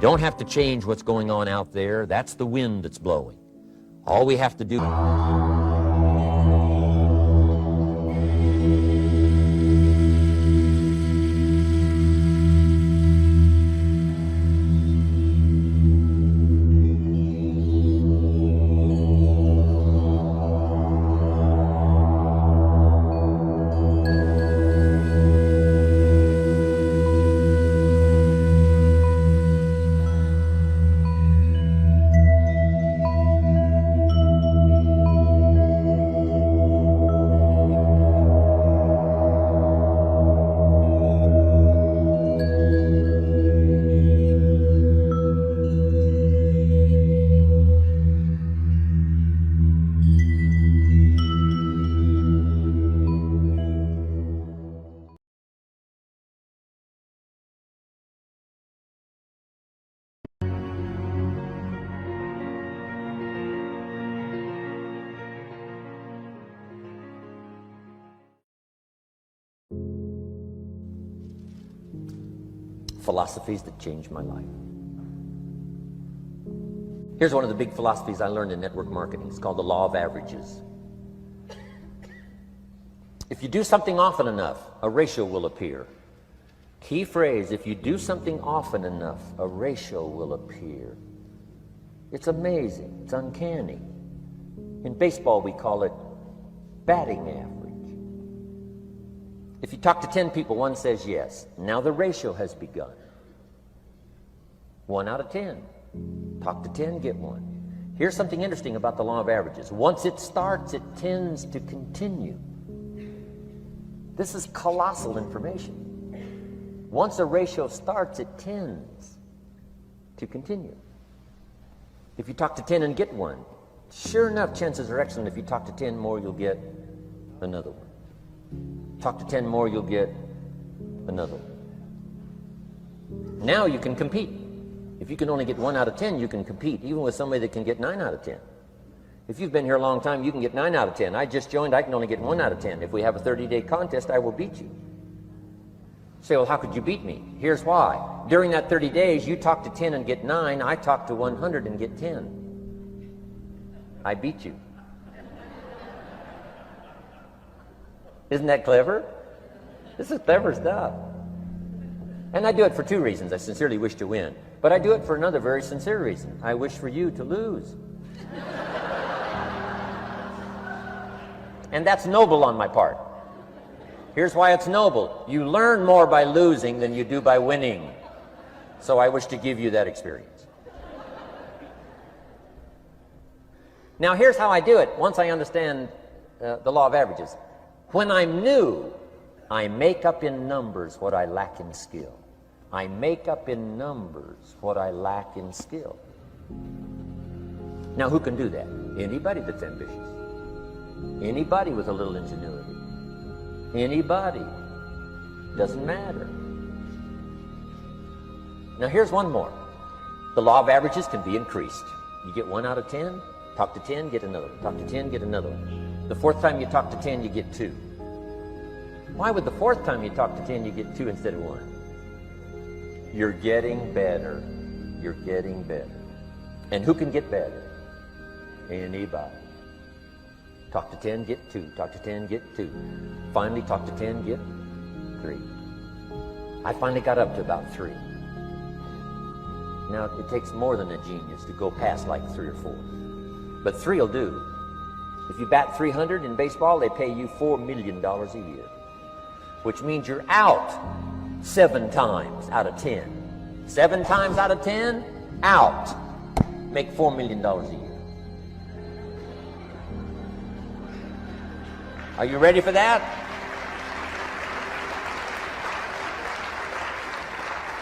don't have to change what's going on out there. That's the wind that's blowing. All we have to do... Philosophies that changed my life. Here's one of the big philosophies I learned in network marketing. It's called the law of averages. If you do something often enough, a ratio will appear. Key phrase, if you do something often enough, a ratio will appear. It's amazing. It's uncanny. In baseball, we call it batting average. If you talk to 10 people, one says yes. Now the ratio has begun. 1 out of 10. Talk to 10, get 1. Here's something interesting about the law of averages. Once it starts, it tends to continue. This is colossal information. Once a ratio starts, it tends to continue. If you talk to 10 and get 1, sure enough, chances are excellent. If you talk to 10 more, you'll get another one. Talk to 10 more, you'll get another one. Now you can compete. If you can only get 1 out of 10, you can compete, even with somebody that can get 9 out of 10. If you've been here a long time, you can get 9 out of 10. I just joined, I can only get 1 out of 10. If we have a 30-day contest, I will beat you. Say, well, how could you beat me? Here's why. During that 30 days, you talk to 10 and get 9. I talk to 100 and get 10. I beat you. Isn't that clever? This is clever stuff. And I do it for 2 reasons. I sincerely wish to win. But I do it for another very sincere reason. I wish for you to lose. And that's noble on my part. Here's why it's noble. You learn more by losing than you do by winning. So I wish to give you that experience. Now here's how I do it once I understand the law of averages. When I'm new, I make up in numbers what I lack in skill. I make up in numbers what I lack in skill. Now who can do that? Anybody that's ambitious. Anybody with a little ingenuity. Anybody. Doesn't matter. Now here's one more. The law of averages can be increased. You get 1 out of 10, talk to 10, get another one. Talk to 10, get another one. The 4th time you talk to 10, you get 2. Why would the 4th time you talk to 10, you get 2 instead of 1? You're getting better. You're getting better. And who can get better? Anybody. Talk to 10, get 2. Talk to 10, get 2. Finally, talk to 10, get 3. I finally got up to about 3. Now, it takes more than a genius to go past like 3 or 4. But 3 will do. If you bat 300 in baseball, they pay you $4 million a year. Which means you're out 7 times out of 10. 7 times out of 10, out. Make $4 million a year. Are you ready for that?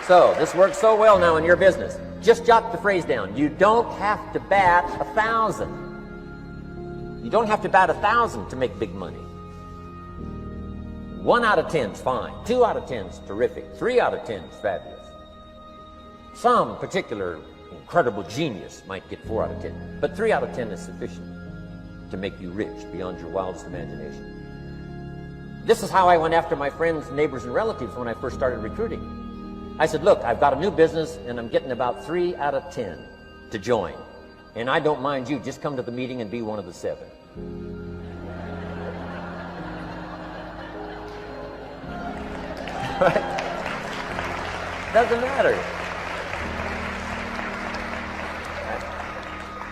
So, this works so well now in your business. Just jot the phrase down. You don't have to bat 1,000. You don't have to bat 1,000 to make big money. 1 out of 10 is fine. 2 out of 10 is terrific. 3 out of 10 is fabulous. Some particular incredible genius might get 4 out of 10, but 3 out of 10 is sufficient to make you rich beyond your wildest imagination. This is how I went after my friends, neighbors, and relatives when I first started recruiting. I said, look, I've got a new business, and I'm getting about 3 out of 10 to join. And I don't mind you. Just come to the meeting and be one of the 7. Right? Doesn't matter.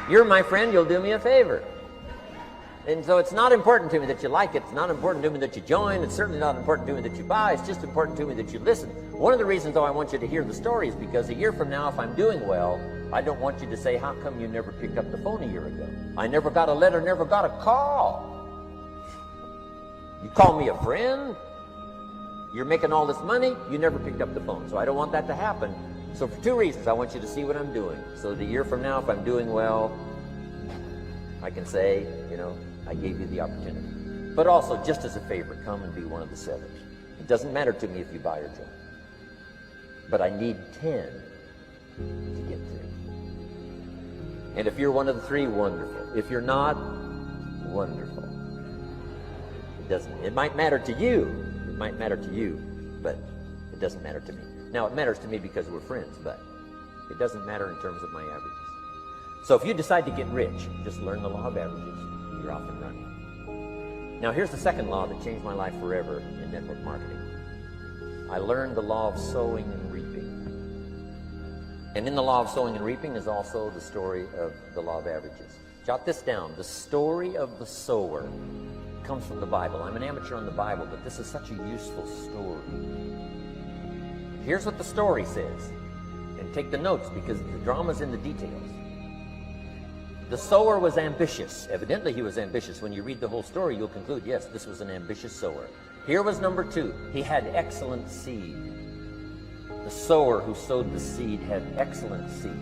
You're my friend, you'll do me a favor. And so it's not important to me that you like it. It's not important to me that you join. It's certainly not important to me that you buy. It's just important to me that you listen. One of the reasons, though, I want you to hear the story is because a year from now, if I'm doing well, I don't want you to say, how come you never picked up the phone a year ago? I never got a letter, never got a call. You call me a friend? You're making all this money? You never picked up the phone. So I don't want that to happen. So for 2 reasons, I want you to see what I'm doing. So that a year from now, if I'm doing well, I can say, you know, I gave you the opportunity. But also, just as a favor, come and be one of the 7. It doesn't matter to me if you buy or join. But I need 10 to get 3. And if you're one of the 3, wonderful. If you're not, wonderful. It might matter to you. It might matter to you, but it doesn't matter to me. Now, it matters to me because we're friends, but it doesn't matter in terms of my averages. So if you decide to get rich, just learn the law of averages. You're off and running. Now, here's the second law that changed my life forever in network marketing. I learned the law of sowing and reaping. And in the law of sowing and reaping is also the story of the law of averages. Jot this down. The story of the sower comes from the Bible. I'm an amateur on the Bible, but this is such a useful story. Here's what the story says. And take the notes because the drama's in the details. The sower was ambitious. Evidently he was ambitious. When you read the whole story, you'll conclude, yes, this was an ambitious sower. Here was number 2. He had excellent seed. The sower who sowed the seed had excellent seed.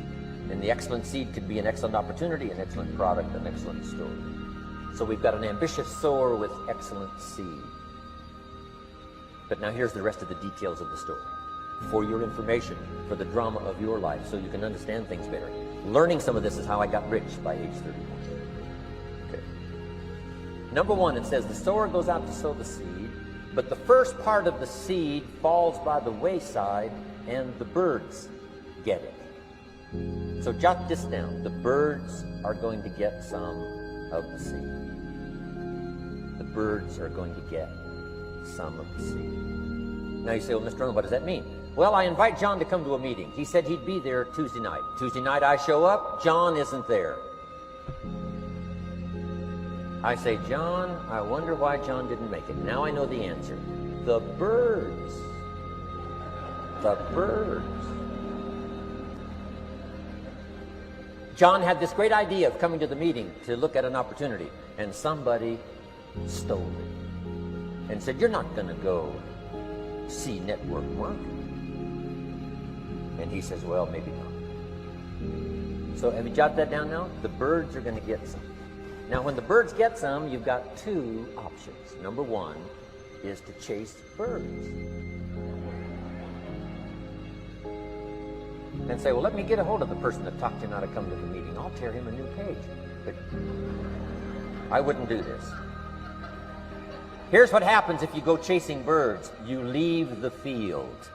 And the excellent seed could be an excellent opportunity, an excellent product, an excellent story. So we've got an ambitious sower with excellent seed. But now here's the rest of the details of the story. For your information, for the drama of your life, so you can understand things better. Learning some of this is how I got rich by age 31. Okay. Number 1, it says the sower goes out to sow the seed, but the first part of the seed falls by the wayside and the birds get it. So jot this down. The birds are going to get some of the seed. The birds are going to get some of the seed. Now you say, well, Mr. Rohn, what does that mean? Well, I invite John to come to a meeting. He said he'd be there Tuesday night. Tuesday night I show up, John isn't there. I say, John, I wonder why John didn't make it. Now I know the answer. The birds. The birds. John had this great idea of coming to the meeting to look at an opportunity, and somebody stole it and said, you're not going to go see network marketing. And he says, well, maybe not. So have you jotted that down now? The birds are going to get some. Now, when the birds get some, you've got 2 options. Number 1 is to chase birds. And say, well, let me get a hold of the person that talked him out of coming to the meeting. I'll tear him a new page. But I wouldn't do this. Here's what happens if you go chasing birds. You leave the field.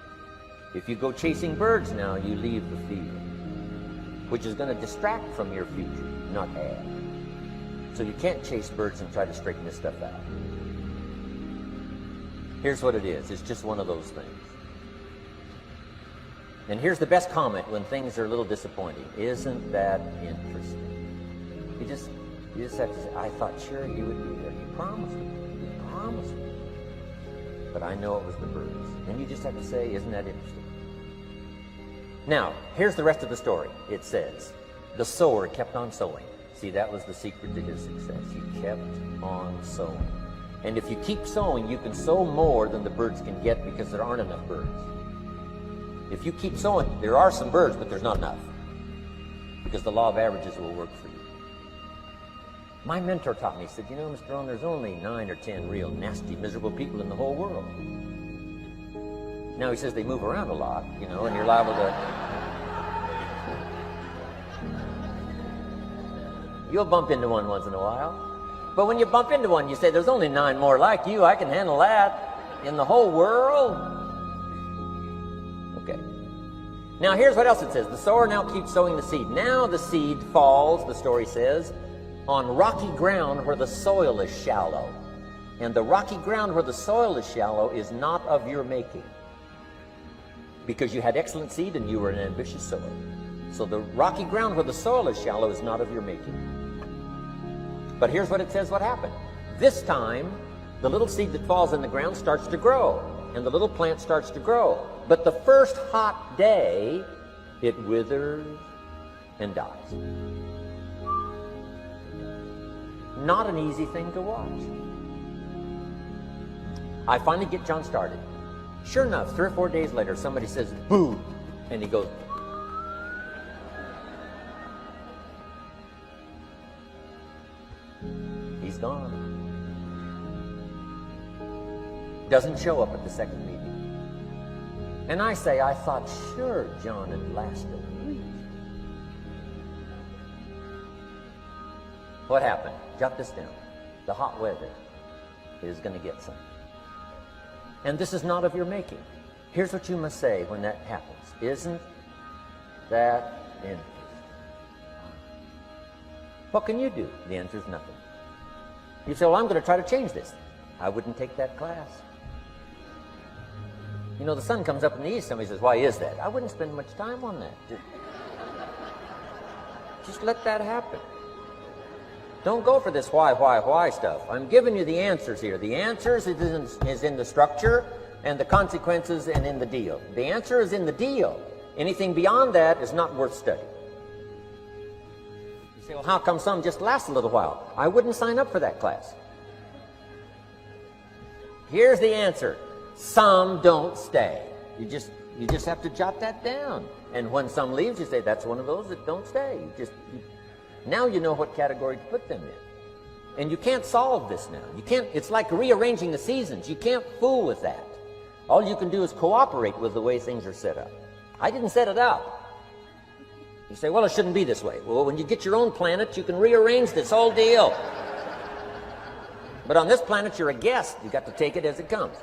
If you go chasing birds now, you leave the field, which is going to distract from your future, not add. So you can't chase birds and try to straighten this stuff out. Here's what it is. It's just one of those things. And here's the best comment when things are a little disappointing. Isn't that interesting? You just have to say, I thought sure you would be there. You promised me. You promised me. But I know it was the birds. And you just have to say, isn't that interesting? Now, here's the rest of the story. It says, the sower kept on sowing. See, that was the secret to his success. He kept on sowing. And if you keep sowing, you can sow more than the birds can get because there aren't enough birds. If you keep sowing, there are some birds, but there's not enough. Because the law of averages will work for you. My mentor taught me, he said, you know, Mr. Rohn, there's only 9 or 10 real nasty, miserable people in the whole world. Now, he says they move around a lot, you know, and you're liable to... You'll bump into one once in a while. But when you bump into one, you say, there's only 9 more like you. I can handle that in the whole world. Okay. Now here's what else it says. The sower now keeps sowing the seed. Now the seed falls, the story says, on rocky ground where the soil is shallow. And the rocky ground where the soil is shallow is not of your making, because you had excellent seed and you were an ambitious sower. So the rocky ground where the soil is shallow is not of your making. But here's what it says what happened. This time, the little seed that falls in the ground starts to grow, and the little plant starts to grow. But the first hot day, it withers and dies. Not an easy thing to watch. I finally get John started. Sure enough, 3 or 4 days later, somebody says, "Boo!" And he goes, he's gone. Doesn't show up at the second meeting. And I say, I thought, sure, John had lasted a week. What happened? Jot this down. The hot weather is going to get some. And this is not of your making. Here's what you must say when that happens. Isn't that interesting? What can you do? The answer is nothing. You say, well, I'm going to try to change this. I wouldn't take that class. You know, the sun comes up in the east. Somebody says, why is that? I wouldn't spend much time on that. Just let that happen. Don't go for this why stuff. I'm giving you the answers here. The answers is in the structure and the consequences and in the deal. The answer is in the deal. Anything beyond that is not worth studying. You say, well, how come some just last a little while? I wouldn't sign up for that class. Here's the answer. Some don't stay. You just have to jot that down. And when some leaves, you say, that's one of those that don't stay. Now you know what category to put them in. And you can't solve this now. You can't, it's like rearranging the seasons. You can't fool with that. All you can do is cooperate with the way things are set up. I didn't set it up. You say, well, it shouldn't be this way. Well, when you get your own planet, you can rearrange this whole deal. But on this planet, you're a guest. You've got to take it as it comes.